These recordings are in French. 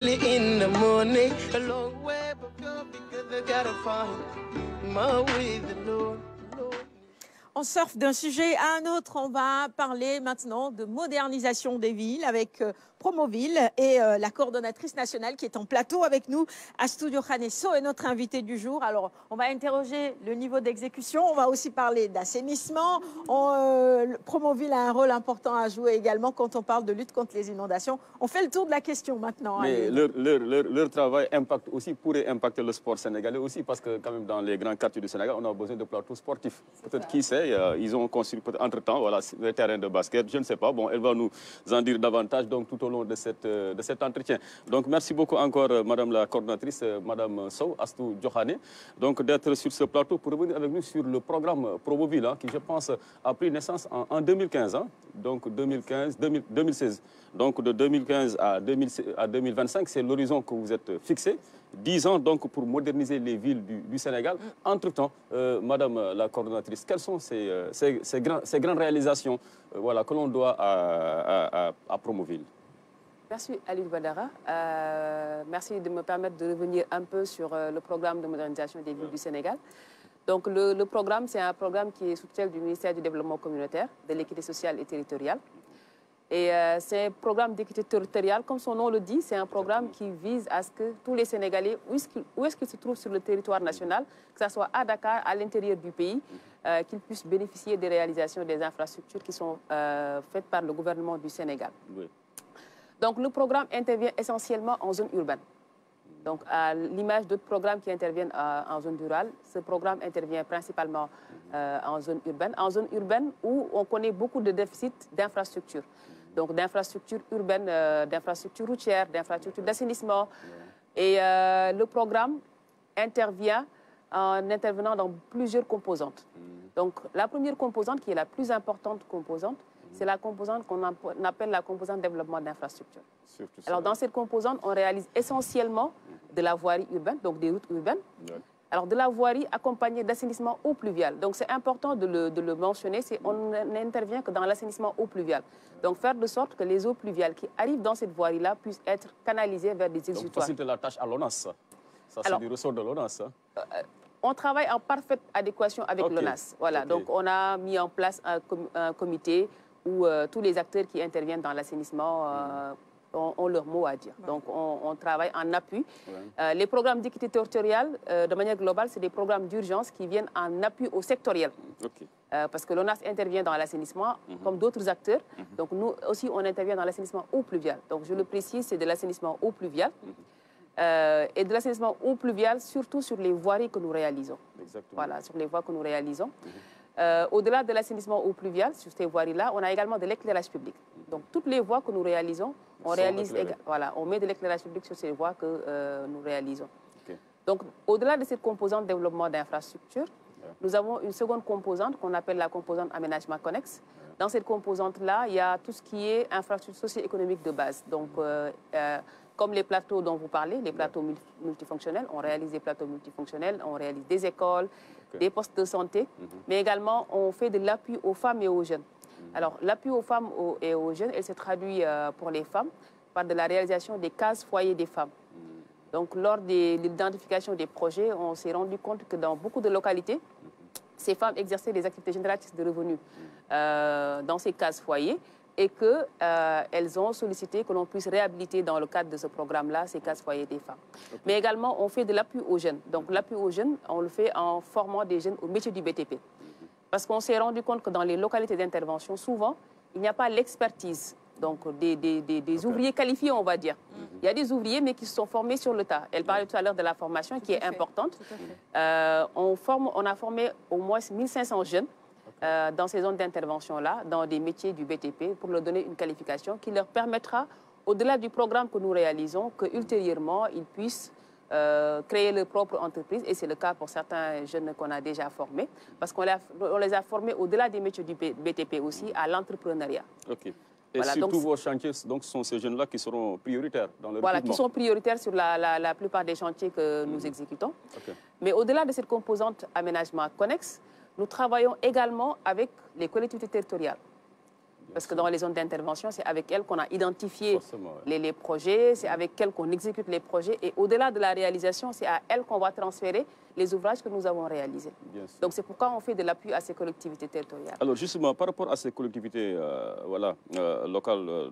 In the morning, a long way, but because I gotta find my way, the Lord. On surfe d'un sujet à un autre. On va parler maintenant de modernisation des villes avec Promoville et la coordonnatrice nationale qui est en plateau avec nous, Astou Diokhané Sow, est notre invitée du jour. Alors, on va interroger le niveau d'exécution. On va aussi parler d'assainissement. Promoville a un rôle important à jouer également quand on parle de lutte contre les inondations. On fait le tour de la question maintenant. Mais leur travail pourrait impacter le sport sénégalais aussi, parce que quand même dans les grands quartiers du Sénégal, on a besoin de plateaux sportifs. Peut-être, qui sait, ils ont construit entre-temps voilà, le terrain de basket, je ne sais pas. Bon, elle va nous en dire davantage donc, tout au long de cet entretien. Donc merci beaucoup encore, Madame la coordonnatrice, Madame Sow, Astou Diokhané, donc d'être sur ce plateau pour revenir avec nous sur le programme Promoville, qui je pense a pris naissance en 2015, donc 2016. Donc de 2015 à 2025, c'est l'horizon que vous êtes fixé. 10 ans donc pour moderniser les villes du Sénégal. Entre-temps, Madame la coordonnatrice, quelles sont ces grandes réalisations voilà, que l'on doit à Promoville? Merci Aliou Badara. Merci de me permettre de revenir un peu sur le programme de modernisation des villes du Sénégal. Donc le programme, c'est un programme qui est sous tutelle du ministère du Développement communautaire, de l'équité sociale et territoriale. Et c'est un programme d'équité territoriale, comme son nom le dit, c'est un programme qui vise à ce que tous les Sénégalais, où est-ce qu'ils se trouvent sur le territoire national, que ce soit à Dakar, à l'intérieur du pays, qu'ils puissent bénéficier des réalisations des infrastructures qui sont faites par le gouvernement du Sénégal. Oui. Donc le programme intervient essentiellement en zone urbaine. Donc à l'image d'autres programmes qui interviennent en zone rurale, ce programme intervient principalement en zone urbaine où on connaît beaucoup de déficits d'infrastructures. Donc d'infrastructures urbaines, d'infrastructures routières, d'infrastructures d'assainissement. Et le programme intervient en intervenant dans plusieurs composantes. Donc la première composante, qui est la plus importante composante, c'est la composante qu'on appelle la composante développement d'infrastructures. Alors dans cette composante, on réalise essentiellement de la voirie urbaine, donc des routes urbaines. Alors de la voirie accompagnée d'assainissement eau pluviale. Donc c'est important de le mentionner, on n'intervient que dans l'assainissement eau pluviale. Donc faire de sorte que les eaux pluviales qui arrivent dans cette voirie-là puissent être canalisées vers des exutoires. Donc faciliter la tâche à l'ONAS, ça c'est du ressort de l'ONAS. On travaille en parfaite adéquation avec l'ONAS. Voilà, donc on a mis en place un comité où tous les acteurs qui interviennent dans l'assainissement ont leur mot à dire. Donc, on travaille en appui. Les programmes d'équité territoriale, de manière globale, c'est des programmes d'urgence qui viennent en appui au sectoriel. Parce que l'ONAS intervient dans l'assainissement comme d'autres acteurs. Donc, nous aussi, on intervient dans l'assainissement eau pluviale. Donc, je le précise, c'est de l'assainissement eau pluviale. Et de l'assainissement eau pluviale, surtout sur les voiries que nous réalisons. Exactement. Voilà, sur les voies que nous réalisons. Au-delà de l'assainissement eau pluviale, sur ces voiries-là, on a également de l'éclairage public. Donc, toutes les voies que nous réalisons, on met de l'éclairage public sur ces voies que nous réalisons. Donc, au-delà de cette composante développement d'infrastructures, nous avons une seconde composante qu'on appelle la composante aménagement connexe. Dans cette composante-là, il y a tout ce qui est infrastructure socio-économique de base. Donc, comme les plateaux dont vous parlez, les plateaux multifonctionnels, on réalise des plateaux multifonctionnels, on réalise des écoles, des postes de santé, mais également on fait de l'appui aux femmes et aux jeunes. Alors l'appui aux femmes et aux jeunes, elle se traduit pour les femmes par de la réalisation des cases foyers des femmes. Donc lors de l'identification des projets, on s'est rendu compte que dans beaucoup de localités, ces femmes exerçaient des activités génératrices de revenus dans ces cases foyers, et qu'elles ont sollicité que l'on puisse réhabiliter dans le cadre de ce programme-là ces cases foyers des femmes. Mais également, on fait de l'appui aux jeunes. Donc l'appui aux jeunes, on le fait en formant des jeunes au métier du BTP. Parce qu'on s'est rendu compte que dans les localités d'intervention, souvent, il n'y a pas l'expertise donc des ouvriers qualifiés, on va dire. Il y a des ouvriers, mais qui se sont formés sur le tas. Elle parlait tout à l'heure de la formation, qui est importante. On a formé au moins 1500 jeunes dans ces zones d'intervention-là, dans des métiers du BTP, pour leur donner une qualification qui leur permettra, au-delà du programme que nous réalisons, qu'ultérieurement, ils puissent créer leur propre entreprise. Et c'est le cas pour certains jeunes qu'on a déjà formés, parce qu'on les a formés, au-delà des métiers du BTP aussi, à l'entrepreneuriat. Et voilà, sur tous vos chantiers, donc, ce sont ces jeunes-là qui seront prioritaires dans le recrutement. Voilà, qui sont prioritaires sur la plupart des chantiers que nous exécutons. Mais au-delà de cette composante aménagement connexe, nous travaillons également avec les collectivités territoriales. Parce que dans les zones d'intervention, c'est avec elles qu'on a identifié les projets, c'est avec elles qu'on exécute les projets. Et au-delà de la réalisation, c'est à elles qu'on va transférer les ouvrages que nous avons réalisés. Donc c'est pourquoi on fait de l'appui à ces collectivités territoriales. Alors justement, par rapport à ces collectivités locales,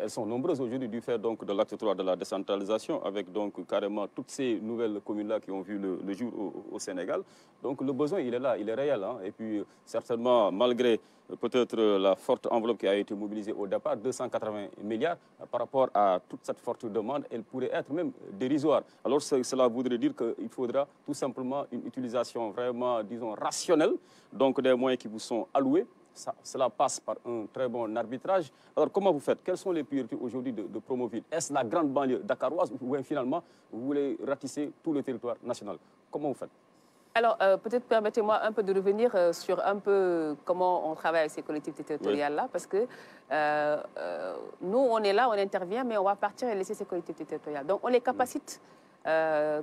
elles sont nombreuses aujourd'hui du fait donc, de l'acte 3 de la décentralisation, avec donc carrément toutes ces nouvelles communes-là qui ont vu le jour au Sénégal. Donc le besoin, il est là, il est réel. Hein. Et puis certainement, malgré peut-être la forte enveloppe qui a été mobilisée au départ, 280 milliards, par rapport à toute cette forte demande, elle pourrait être même dérisoire. Alors cela voudrait dire qu'il faudra tout simplement une utilisation vraiment, disons, rationnelle, donc des moyens qui vous sont alloués. Cela passe par un très bon arbitrage. Alors, comment vous faites? Quelles sont les priorités aujourd'hui de Promoville? Est-ce la grande banlieue dakaroise ou finalement, vous voulez ratisser tout le territoire national? Comment vous faites? Alors, peut-être permettez-moi un peu de revenir sur un peu comment on travaille avec ces collectivités territoriales-là, parce que nous, on est là, on intervient, mais on va partir et laisser ces collectivités territoriales. Donc, on les capacite.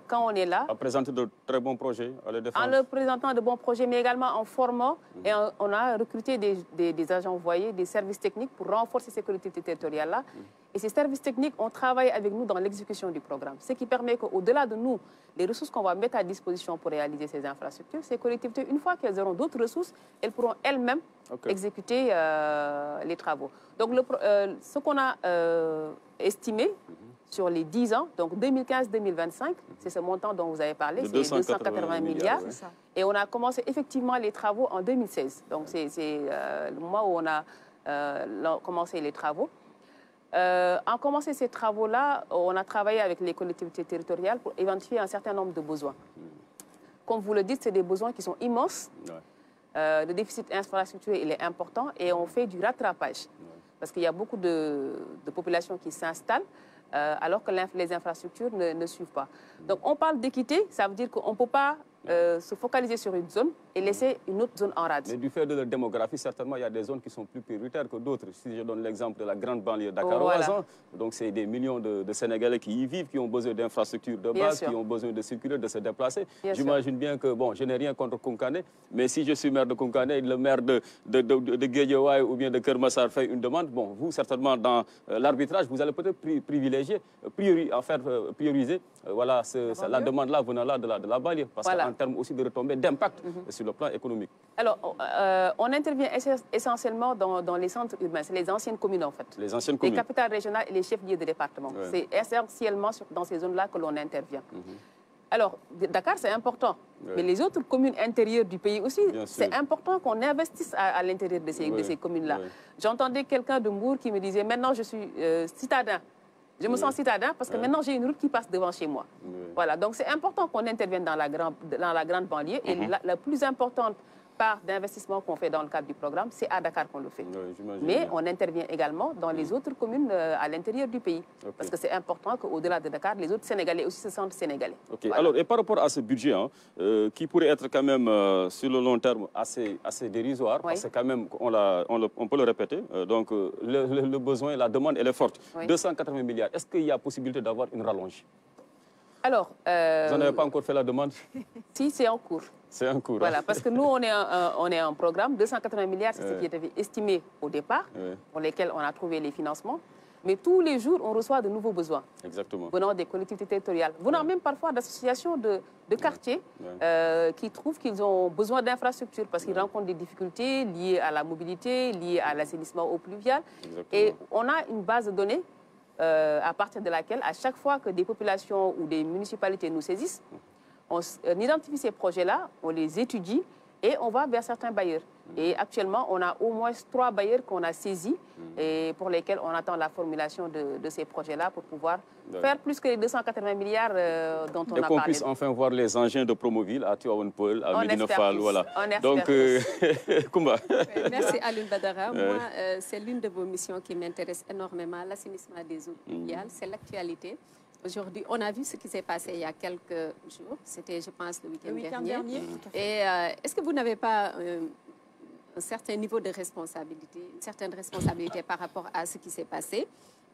Quand on est là. À présenter de très bons projets, à les défendre. En leur présentant de bons projets, mais également en formant. Et on a recruté des agents envoyés, des services techniques pour renforcer ces collectivités territoriales-là. Et ces services techniques ont travaillé avec nous dans l'exécution du programme. Ce qui permet qu'au-delà de nous, les ressources qu'on va mettre à disposition pour réaliser ces infrastructures, ces collectivités, une fois qu'elles auront d'autres ressources, elles pourront elles-mêmes exécuter les travaux. Donc ce qu'on a estimé, sur les 10 ans, donc 2015-2025, c'est ce montant dont vous avez parlé, c'est 280 milliards. Et on a commencé effectivement les travaux en 2016. Donc c'est le moment où on a commencé les travaux. En commençant ces travaux-là, on a travaillé avec les collectivités territoriales pour identifier un certain nombre de besoins. Comme vous le dites, c'est des besoins qui sont immenses. Le déficit infrastructurel, il est important et on fait du rattrapage. Parce qu'il y a beaucoup de populations qui s'installent, alors que les infrastructures ne suivent pas. Donc on parle d'équité, ça veut dire qu'on ne peut pas se focaliser sur une zone et laisser une autre zone en rade. Mais du fait de la démographie, certainement, il y a des zones qui sont plus prioritaires que d'autres. Si je donne l'exemple de la grande banlieue dakaroise, donc c'est des millions de Sénégalais qui y vivent, qui ont besoin d'infrastructures de base, qui ont besoin de circuler, de se déplacer. J'imagine bien que, bon, je n'ai rien contre Kounkané, mais si je suis maire de Kounkané, le maire de Guédiawaye ou bien de Kermassar fait une demande, bon, vous, certainement, dans l'arbitrage, vous allez peut-être privilégier, prioriser voilà, la demande-là venant là de la banlieue, parce qu'en termes aussi de retombées d'impact sur le plan économique. Alors, on intervient essentiellement dans les centres urbains, c'est les anciennes communes en fait. Les anciennes communes. Les capitales régionales et les chefs-lieux de département. C'est essentiellement dans ces zones-là que l'on intervient. Alors, Dakar, c'est important, mais les autres communes intérieures du pays aussi, c'est important qu'on investisse à l'intérieur de ces communes-là. J'entendais quelqu'un de Mbour qui me disait, maintenant je suis citadin. Je me sens citadin parce que maintenant j'ai une route qui passe devant chez moi. Voilà, donc c'est important qu'on intervienne dans la grande banlieue. Et la plus importante part d'investissement qu'on fait dans le cadre du programme, c'est à Dakar qu'on le fait. Mais on intervient également dans les autres communes à l'intérieur du pays. Parce que c'est important qu'au-delà de Dakar, les autres Sénégalais aussi se sentent Sénégalais. Voilà. Alors, et par rapport à ce budget, qui pourrait être quand même sur le long terme assez dérisoire, parce que quand même, on peut le répéter, donc le besoin, la demande, elle est forte. 280 milliards, est-ce qu'il y a possibilité d'avoir une rallonge? Alors, vous n'en avez pas encore fait la demande? Si, c'est en cours. C'est en cours. Voilà, parce que nous, on est un programme, 280 milliards, c'est ce qui était estimé au départ, pour lesquels on a trouvé les financements. Mais tous les jours, on reçoit de nouveaux besoins. Exactement. Venant des collectivités territoriales, venant même parfois d'associations de quartiers qui trouvent qu'ils ont besoin d'infrastructures parce qu'ils rencontrent des difficultés liées à la mobilité, liées à l'assainissement eau pluviale. Et on a une base de données à partir de laquelle, à chaque fois que des populations ou des municipalités nous saisissent, on identifie ces projets-là, on les étudie et on va vers certains bailleurs. Et actuellement, on a au moins 3 bailleurs qu'on a saisis et pour lesquels on attend la formulation de ces projets-là pour pouvoir faire plus que les 280 milliards dont on a parlé. Et qu'on puisse enfin voir les engins de Promoville à Tivaouane-Peulh, à Médina Fall. Voilà. Donc, Koumba. Merci Alioune Badara. Moi, c'est l'une de vos missions qui m'intéresse énormément, l'assainissement des eaux pluviales. C'est l'actualité. Aujourd'hui, on a vu ce qui s'est passé il y a quelques jours. C'était, je pense, le week-end dernier. Et est-ce que vous n'avez pas un certain niveau de responsabilité, une certaine responsabilité par rapport à ce qui s'est passé?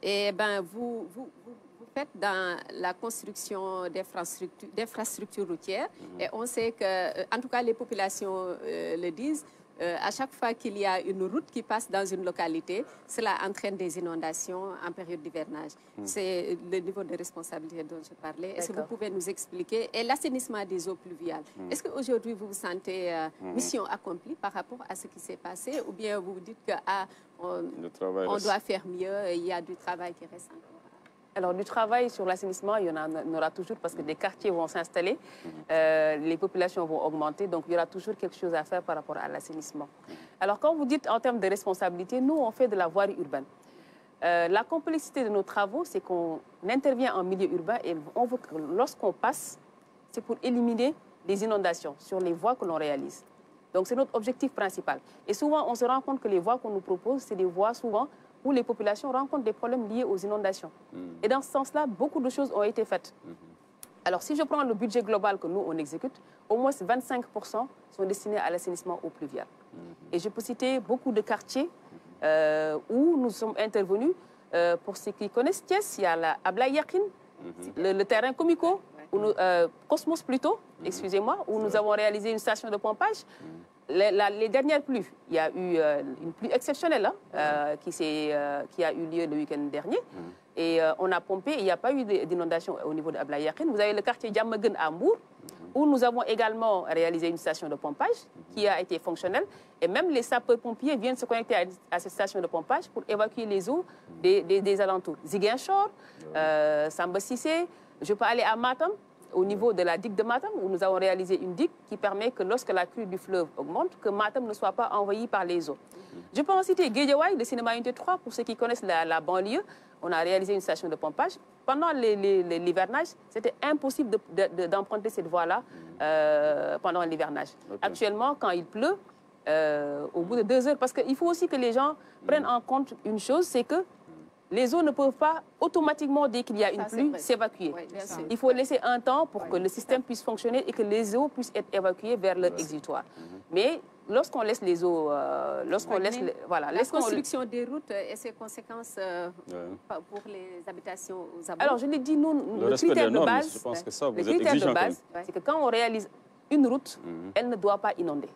Et ben, vous faites dans la construction d'infrastructures routières. Et on sait que, en tout cas, les populations le disent, à chaque fois qu'il y a une route qui passe dans une localité, cela entraîne des inondations en période d'hivernage. C'est le niveau de responsabilité dont je parlais. Est-ce que vous pouvez nous expliquer? Et l'assainissement des eaux pluviales. Est-ce qu'aujourd'hui, vous vous sentez mission accomplie par rapport à ce qui s'est passé? Ou bien vous vous dites qu'on doit faire mieux, il y a du travail qui reste encore? Alors, du travail sur l'assainissement, il y en aura toujours parce que des quartiers vont s'installer, les populations vont augmenter, donc il y aura toujours quelque chose à faire par rapport à l'assainissement. Alors, quand vous dites en termes de responsabilité, nous, on fait de la voirie urbaine. La complexité de nos travaux, c'est qu'on intervient en milieu urbain et on veut que lorsqu'on passe, c'est pour éliminer les inondations sur les voies que l'on réalise. Donc, c'est notre objectif principal. Et souvent, on se rend compte que les voies qu'on nous propose, c'est des voies souvent où les populations rencontrent des problèmes liés aux inondations. Et dans ce sens-là, beaucoup de choses ont été faites. Alors, si je prends le budget global que nous, on exécute, au moins 25% sont destinés à l'assainissement eau pluviale. Et je peux citer beaucoup de quartiers où nous sommes intervenus. Pour ceux qui connaissent Thiès, il y a la Ablaye Yakin, le terrain Comico, Cosmos plutôt, excusez-moi, où nous avons réalisé une station de pompage. Les dernières pluies, il y a eu une pluie exceptionnelle qui a eu lieu le week-end dernier. Et on a pompé, il n'y a pas eu d'inondation au niveau de Ablaye Yakin. Vous avez le quartier Djamagun à Mbour, où nous avons également réalisé une station de pompage qui a été fonctionnelle. Et même les sapeurs-pompiers viennent se connecter à cette station de pompage pour évacuer les eaux des alentours. Ziguinchor, Samba Sissé, je peux aller à Matam, au niveau de la digue de Matam, où nous avons réalisé une digue qui permet que lorsque la crue du fleuve augmente, que Matam ne soit pas envahi par les eaux. Je peux en citer Guédiawaye, le cinéma Unité 3, pour ceux qui connaissent la banlieue. On a réalisé une station de pompage. Pendant l'hivernage, c'était impossible d'emprunter cette voie-là pendant l'hivernage. Actuellement, quand il pleut, au bout de 2 heures, parce qu'il faut aussi que les gens prennent en compte une chose, c'est que les eaux ne peuvent pas automatiquement, dès qu'il y a une pluie, s'évacuer. Oui, il faut laisser un temps pour que le système puisse fonctionner et que les eaux puissent être évacuées vers leur exutoire. Mais lorsqu'on laisse les eaux... la construction des routes et ses conséquences pour les habitations aux abords. Alors, je l'ai dit, nous, le critère de base, je pense que ça, vous êtes exigeant, c'est que quand on réalise une route, elle ne doit pas inonder.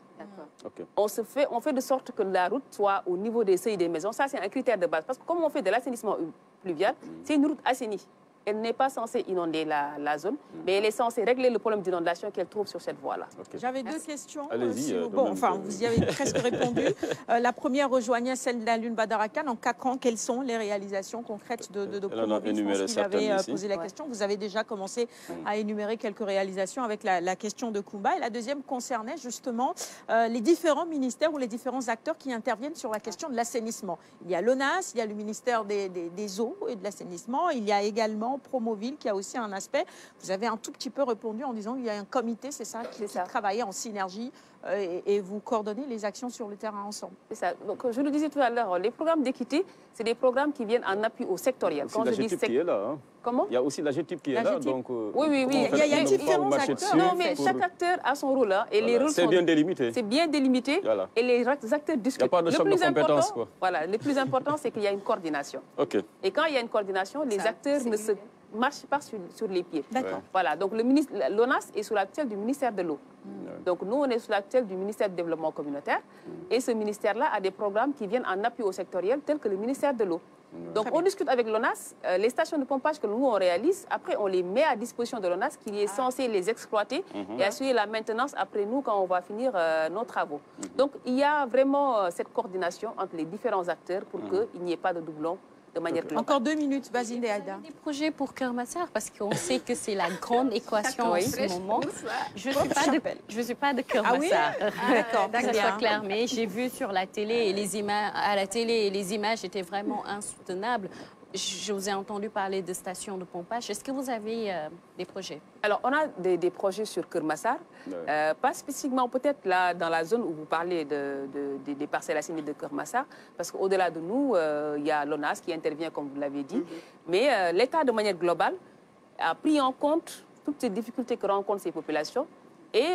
Okay. On fait de sorte que la route soit au niveau des seuils des maisons. Ça, c'est un critère de base. Parce que comme on fait de l'assainissement pluvial, c'est une route assainie. Elle n'est pas censée inonder la zone, mais elle est censée régler le problème d'inondation qu'elle trouve sur cette voie-là. Okay. J'avais 2 questions. Allez-y. Vous y avez presque répondu. La première rejoignait celle d'Alioune Badara Kane. En 4 ans, quelles sont les réalisations concrètes de Promovilles? Je pense qu'il avait posé la question. Vous avez déjà commencé à énumérer quelques réalisations avec la question de Koumba. Et la deuxième concernait justement les différents ministères ou les différents acteurs qui interviennent sur la question de l'assainissement. Il y a l'ONAS, il y a le ministère des Eaux et de l'assainissement. Il y a également Promoville qui a aussi un aspect. Vous avez un tout petit peu répondu en disant qu'il y a un comité, c'est ça, qui travaille en synergie et vous coordonnez les actions sur le terrain ensemble. C'est ça. Donc, je le disais tout à l'heure, les programmes d'équité, c'est des programmes qui viennent en appui au sectoriel. Quand je dis qui est là. Hein. Comment? Il y a aussi la GTIP qui est là. Donc, oui. Il y a différents acteurs. Non, mais chaque acteur a son rôle. Hein, et les rôles c'est bien délimité. C'est bien délimité. Voilà. Et les acteurs discutent. Il n'y a pas de choc de compétences, quoi. Voilà. Le plus important, c'est qu'il y a une coordination. Okay. Et quand il y a une coordination, les acteurs ne se marchent pas sur les pieds. D'accord. Voilà. Donc, l'ONAS est sous la tutelle du ministère de l'Eau. Donc, nous, on est sous la tutelle du ministère du Développement communautaire. Et ce ministère-là a des programmes qui viennent en appui au sectoriel, tels que le ministère de l'Eau. Donc, on discute avec l'ONAS. Les stations de pompage que nous, on réalise, après, on les met à disposition de l'ONAS, qui est censé les exploiter et assurer la maintenance après nous, quand on va finir nos travaux. Donc, il y a vraiment cette coordination entre les différents acteurs pour qu'il n'y ait pas de doublons. De manière globale. Encore 2 minutes, vas-y, Néada. Des projets pour Kermassar, parce qu'on sait que c'est la grande équation en ce moment. Je ne suis pas de Kermassar. D'accord, que ce soit clair, mais j'ai vu sur la télé et les images étaient vraiment insoutenables. Je vous ai entendu parler de stations de pompage. Est-ce que vous avez des projets? Alors, on a des projets sur Kermassar, pas spécifiquement peut-être là dans la zone où vous parlez des parcelles assainies de Kermassar, parce qu'au-delà de nous, il y a l'ONAS qui intervient, comme vous l'avez dit. Mais l'État, de manière globale, a pris en compte toutes ces difficultés que rencontrent ces populations et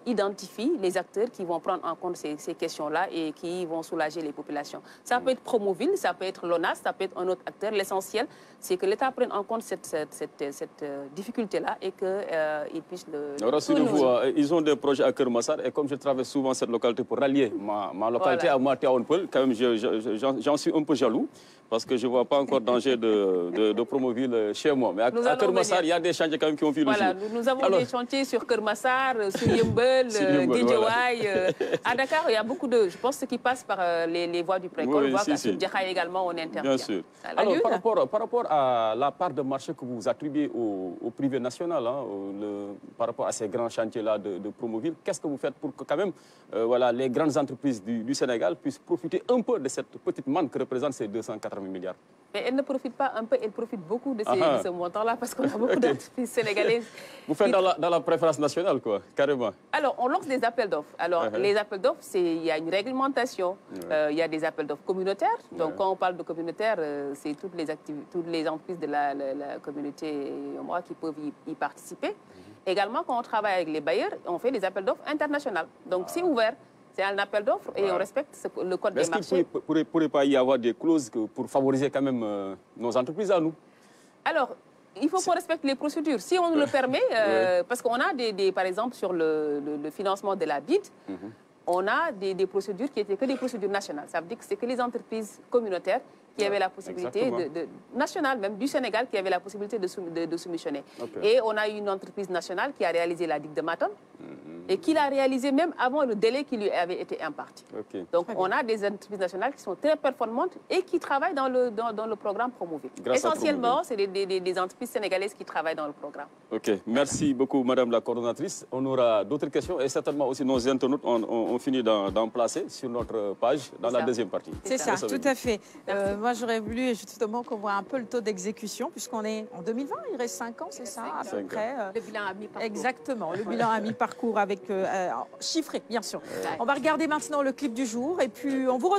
identifie les acteurs qui vont prendre en compte ces questions-là et qui vont soulager les populations. Ça peut être Promoville, ça peut être l'ONAS, ça peut être un autre acteur. L'essentiel, c'est que l'État prenne en compte cette difficulté-là et qu'il puisse le... Rassurez-vous, ils ont des projets à Kermassar et comme je traverse souvent cette localité pour rallier ma localité à Tivaouane-Peulh, quand même j'en suis un peu jaloux parce que je ne vois pas encore danger de Promoville chez moi. Mais à Kermassar, il y a des chantiers quand même qui ont vu le jour. Voilà, nous avons des chantiers sur Kermassar, sur Yeumbeul, Guédiawaye. À Dakar, il y a beaucoup de... Je pense qui passent par les voies du précole. On voit qu'à Djakhaï également, on intervient. Bien sûr. Alors, par rapport à la part de marché que vous attribuez au privé national, hein, par rapport à ces grands chantiers-là de Promoville, qu'est-ce que vous faites pour que quand même voilà, les grandes entreprises du Sénégal puissent profiter un peu de cette petite manne que représentent ces 280 milliards? Mais elles ne profitent pas un peu, elles profitent beaucoup de ce montant-là parce qu'on a beaucoup d'entreprises sénégalaises. Vous faites dans la préférence nationale, quoi, carrément. Alors, on lance des appels d'offres. Alors, les appels d'offres, il y a une réglementation. Il y a des appels d'offres communautaires. Donc, quand on parle de communautaire, c'est toutes les entreprises de la communauté qui peuvent y participer. Également, quand on travaille avec les bailleurs, on fait des appels d'offres internationaux. Donc, c'est ouvert. C'est un appel d'offres et on respecte le code des marchés. Est-ce qu'il ne pourrait pas y avoir des clauses pour favoriser quand même nos entreprises à nous? Alors, il faut qu'on respecte les procédures. Si on nous le permet, parce qu'on a par exemple, sur le financement de la BID, on a des procédures qui étaient que des procédures nationales. Ça veut dire que c'est que les entreprises communautaires qui avaient la possibilité, nationale même, du Sénégal, qui avaient la possibilité de soumissionner. Et on a une entreprise nationale qui a réalisé la digue de Maton et qui l'a réalisé même avant le délai qui lui avait été imparti. Donc on a des entreprises nationales qui sont très performantes et qui travaillent dans le programme Promoville. Essentiellement, c'est des entreprises sénégalaises qui travaillent dans le programme. Ok, merci beaucoup Madame la coordonnatrice. On aura d'autres questions et certainement aussi nos internautes ont fini d'en placer sur notre page dans la deuxième partie. C'est ça, tout à fait. Moi, j'aurais voulu justement qu'on voit un peu le taux d'exécution, puisqu'on est en 2020, il reste 5 ans, c'est ça, à peu près. Le bilan à mi-parcours. Exactement, le bilan à mi-parcours avec chiffré, bien sûr. On va regarder maintenant le clip du jour et puis on vous retrouve.